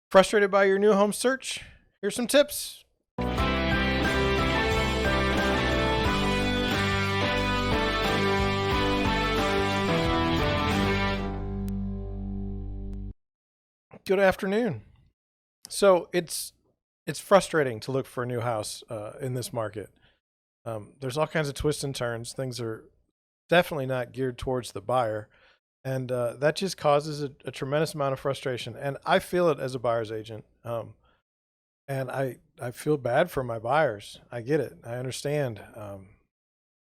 Frustrated by your new home search? Here's some tips. Good afternoon. So it's frustrating to look for a new house in this market. There's all kinds of twists and turns. Things are definitely not geared towards the buyer, and that just causes a tremendous amount of frustration. And I feel it as a buyer's agent. And I feel bad for my buyers. I get it. I understand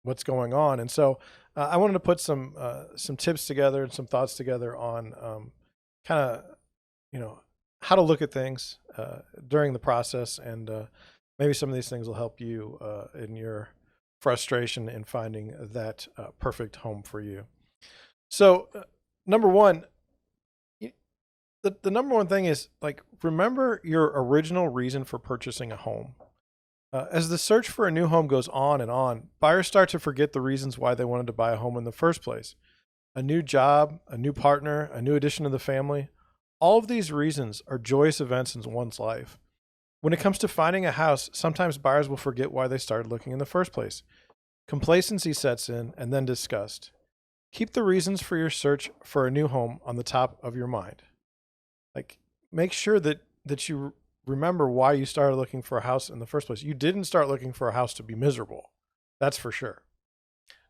what's going on, and so I wanted to put some tips together and some thoughts together on kind of how to look at things during the process, and maybe some of these things will help you in your frustration in finding that perfect home for you. So, number one, the number one thing is, like, remember your original reason for purchasing a home. As the search for a new home goes on and on, buyers start to forget the reasons why they wanted to buy a home in the first place. A new job, a new partner, a new addition to the family. All of these reasons are joyous events in one's life. When it comes to finding a house, sometimes buyers will forget why they started looking in the first place. Complacency sets in, and then disgust. Keep the reasons for your search for a new home on the top of your mind. Like, make sure that you remember why you started looking for a house in the first place. You didn't start looking for a house to be miserable. That's for sure.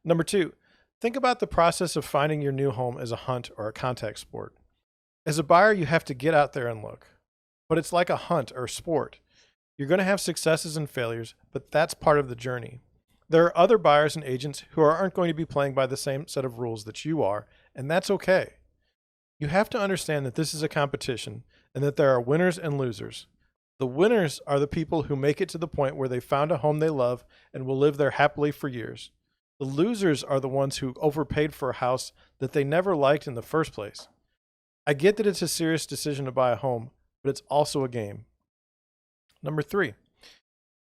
Number two, think about the process of finding your new home as a hunt or a contact sport. As a buyer, you have to get out there and look. But it's like a hunt or sport. You're going to have successes and failures, but that's part of the journey. There are other buyers and agents who aren't going to be playing by the same set of rules that you are, and that's okay. You have to understand that this is a competition and that there are winners and losers. The winners are the people who make it to the point where they found a home they love and will live there happily for years. The losers are the ones who overpaid for a house that they never liked in the first place. I get that it's a serious decision to buy a home, but it's also a game. Number three,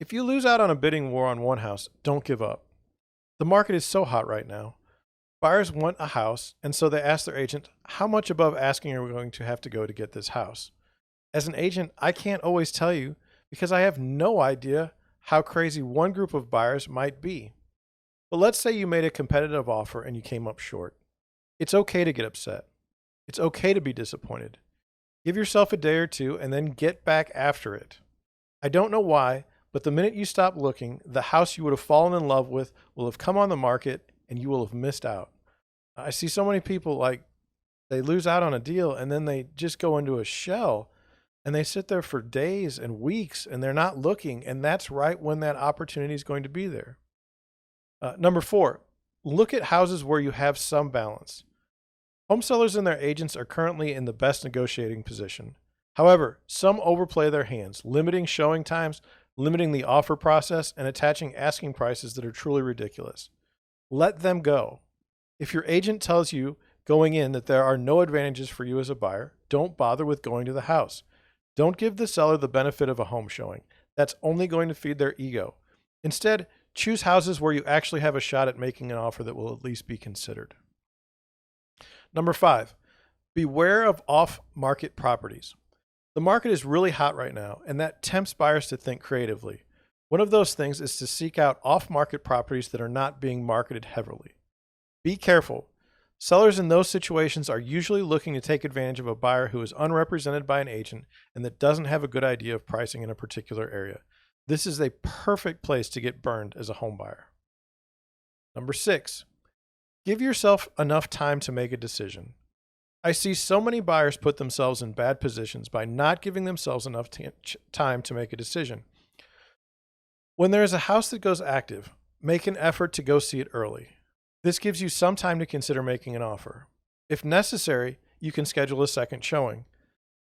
if you lose out on a bidding war on one house, don't give up. The market is so hot right now. Buyers want a house, and so they ask their agent, how much above asking are we going to have to go to get this house? As an agent, I can't always tell you because I have no idea how crazy one group of buyers might be. But let's say you made a competitive offer and you came up short. It's okay to get upset. It's okay to be disappointed. Give yourself a day or two and then get back after it. I don't know why, but the minute you stop looking, the house you would have fallen in love with will have come on the market and you will have missed out. I see so many people, like, they lose out on a deal and then they just go into a shell and they sit there for days and weeks and they're not looking. And that's right when that opportunity is going to be there. Number four, look at houses where you have some balance. Home sellers and their agents are currently in the best negotiating position. However, some overplay their hands, limiting showing times, limiting the offer process, and attaching asking prices that are truly ridiculous. Let them go. If your agent tells you going in that there are no advantages for you as a buyer, don't bother with going to the house. Don't give the seller the benefit of a home showing. That's only going to feed their ego. Instead, choose houses where you actually have a shot at making an offer that will at least be considered. Number five, beware of off-market properties. The market is really hot right now, and that tempts buyers to think creatively. One of those things is to seek out off-market properties that are not being marketed heavily. Be careful. Sellers in those situations are usually looking to take advantage of a buyer who is unrepresented by an agent and that doesn't have a good idea of pricing in a particular area. This is a perfect place to get burned as a home buyer. Number six, give yourself enough time to make a decision. I see so many buyers put themselves in bad positions by not giving themselves enough time to make a decision. When there is a house that goes active, make an effort to go see it early. This gives you some time to consider making an offer. If necessary, you can schedule a second showing.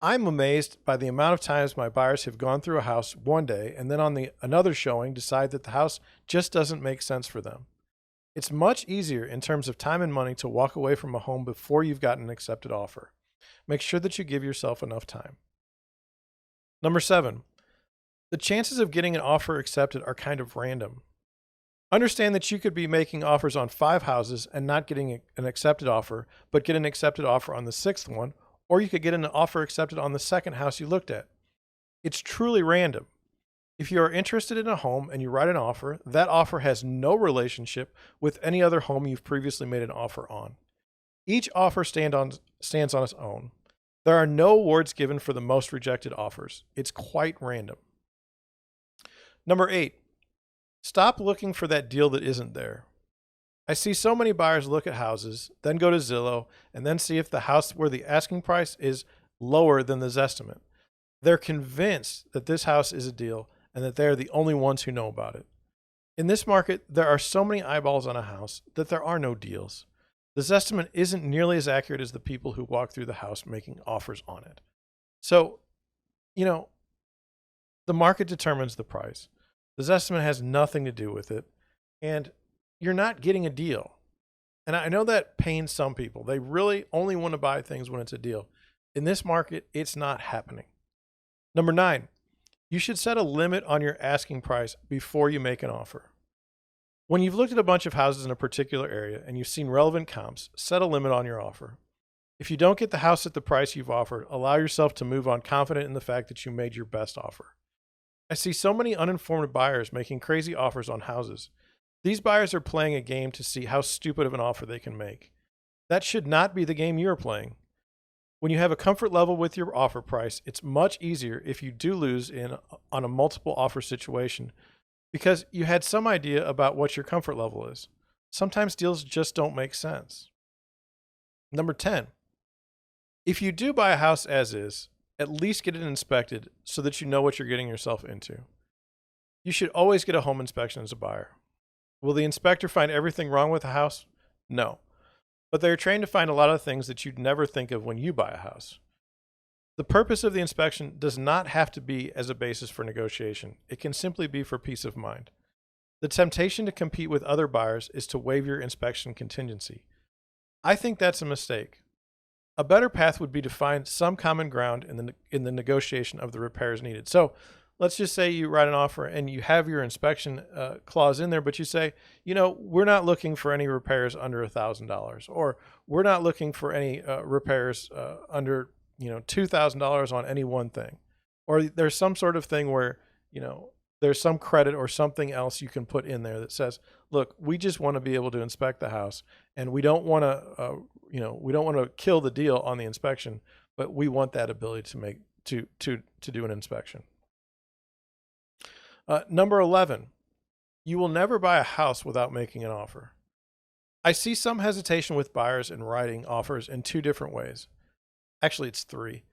I'm amazed by the amount of times my buyers have gone through a house one day and then on another showing decide that the house just doesn't make sense for them. It's much easier in terms of time and money to walk away from a home before you've gotten an accepted offer. Make sure that you give yourself enough time. Number seven, the chances of getting an offer accepted are kind of random. Understand that you could be making offers on 5 houses and not getting an accepted offer, but get an accepted offer on the 6th one, or you could get an offer accepted on the second house you looked at. It's truly random. If you are interested in a home and you write an offer, that offer has no relationship with any other home you've previously made an offer on. Each offer stands on its own. There are no awards given for the most rejected offers. It's quite random. Number 8, stop looking for that deal that isn't there. I see so many buyers look at houses, then go to Zillow, and then see if the house where the asking price is lower than the Zestimate. They're convinced that this house is a deal and that they're the only ones who know about it. In this market, there are so many eyeballs on a house that there are no deals. The Zestimate isn't nearly as accurate as the people who walk through the house making offers on it. So, you know, the market determines the price. The Zestimate has nothing to do with it, and you're not getting a deal. And I know that pains some people. They really only want to buy things when it's a deal. In this market, it's not happening. Number 9, you should set a limit on your asking price before you make an offer. When you've looked at a bunch of houses in a particular area and you've seen relevant comps, set a limit on your offer. If you don't get the house at the price you've offered, allow yourself to move on confident in the fact that you made your best offer. I see so many uninformed buyers making crazy offers on houses. These buyers are playing a game to see how stupid of an offer they can make. That should not be the game you're playing. When you have a comfort level with your offer price, it's much easier if you do lose on a multiple offer situation because you had some idea about what your comfort level is. Sometimes deals just don't make sense. Number 10, if you do buy a house as is, at least get it inspected so that you know what you're getting yourself into. You should always get a home inspection as a buyer. Will the inspector find everything wrong with the house? No. But they're trained to find a lot of things that you'd never think of when you buy a house. The purpose of the inspection does not have to be as a basis for negotiation. It can simply be for peace of mind. The temptation to compete with other buyers is to waive your inspection contingency. I think that's a mistake. A better path would be to find some common ground in the negotiation of the repairs needed. So let's just say you write an offer and you have your inspection clause in there, but you say, we're not looking for any repairs under $1,000, or we're not looking for any repairs under, $2,000 on any one thing, or there's some sort of thing where, there's some credit or something else you can put in there that says, look, we just want to be able to inspect the house, and we don't want to, we don't want to kill the deal on the inspection, but we want that ability to do an inspection. Number 11, you will never buy a house without making an offer. I see some hesitation with buyers in writing offers in 2 different ways. Actually, it's 3.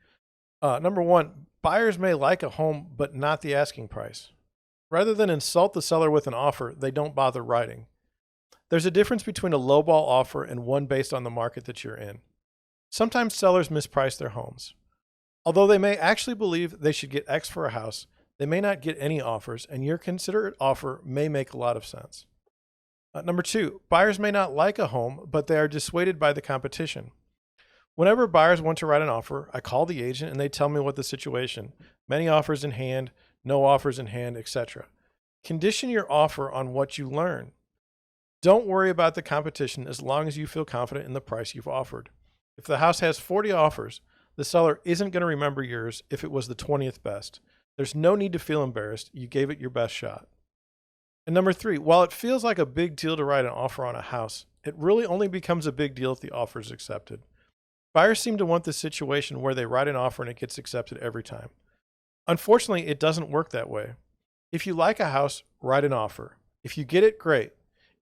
Number 1, buyers may like a home, but not the asking price. Rather than insult the seller with an offer, they don't bother writing. There's a difference between a lowball offer and one based on the market that you're in. Sometimes sellers misprice their homes. Although they may actually believe they should get X for a house, they may not get any offers, and your considerate offer may make a lot of sense. Number 2, buyers may not like a home, but they are dissuaded by the competition. Whenever buyers want to write an offer, I call the agent and they tell me what the situation, many offers in hand, no offers in hand, etc. Condition your offer on what you learn. Don't worry about the competition as long as you feel confident in the price you've offered. If the house has 40 offers, the seller isn't going to remember yours if it was the 20th best. There's no need to feel embarrassed. You gave it your best shot. And number 3, while it feels like a big deal to write an offer on a house, it really only becomes a big deal if the offer is accepted. Buyers seem to want the situation where they write an offer and it gets accepted every time. Unfortunately, it doesn't work that way. If you like a house, write an offer. If you get it, great.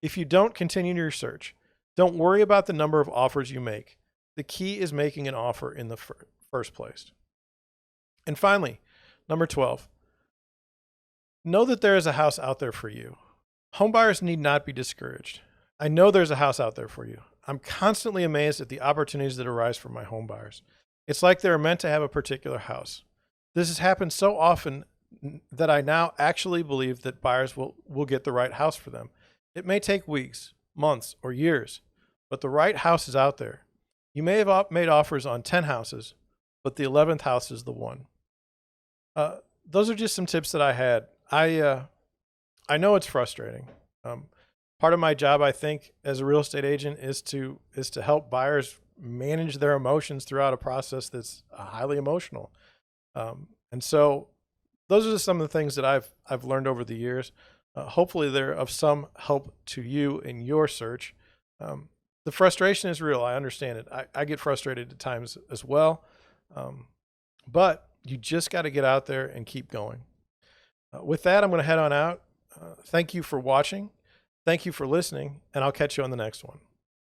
If you don't, continue your search. Don't worry about the number of offers you make. The key is making an offer in the first place. And finally, number 12, know that there is a house out there for you. Homebuyers need not be discouraged. I know there's a house out there for you. I'm constantly amazed at the opportunities that arise for my homebuyers. It's like they're meant to have a particular house. This has happened so often that I now actually believe that buyers will get the right house for them. It may take weeks, months, or years, but the right house is out there. You may have made offers on 10 houses, but the 11th house is the one. Those are just some tips that I had. I know it's frustrating. Part of my job, I think, as a real estate agent is to help buyers manage their emotions throughout a process that's highly emotional. And so, those are just some of the things that I've learned over the years. Hopefully, they're of some help to you in your search. The frustration is real. I understand it. I get frustrated at times as well, but you just got to get out there and keep going. With that, I'm going to head on out. Thank you for watching. Thank you for listening, and I'll catch you on the next one.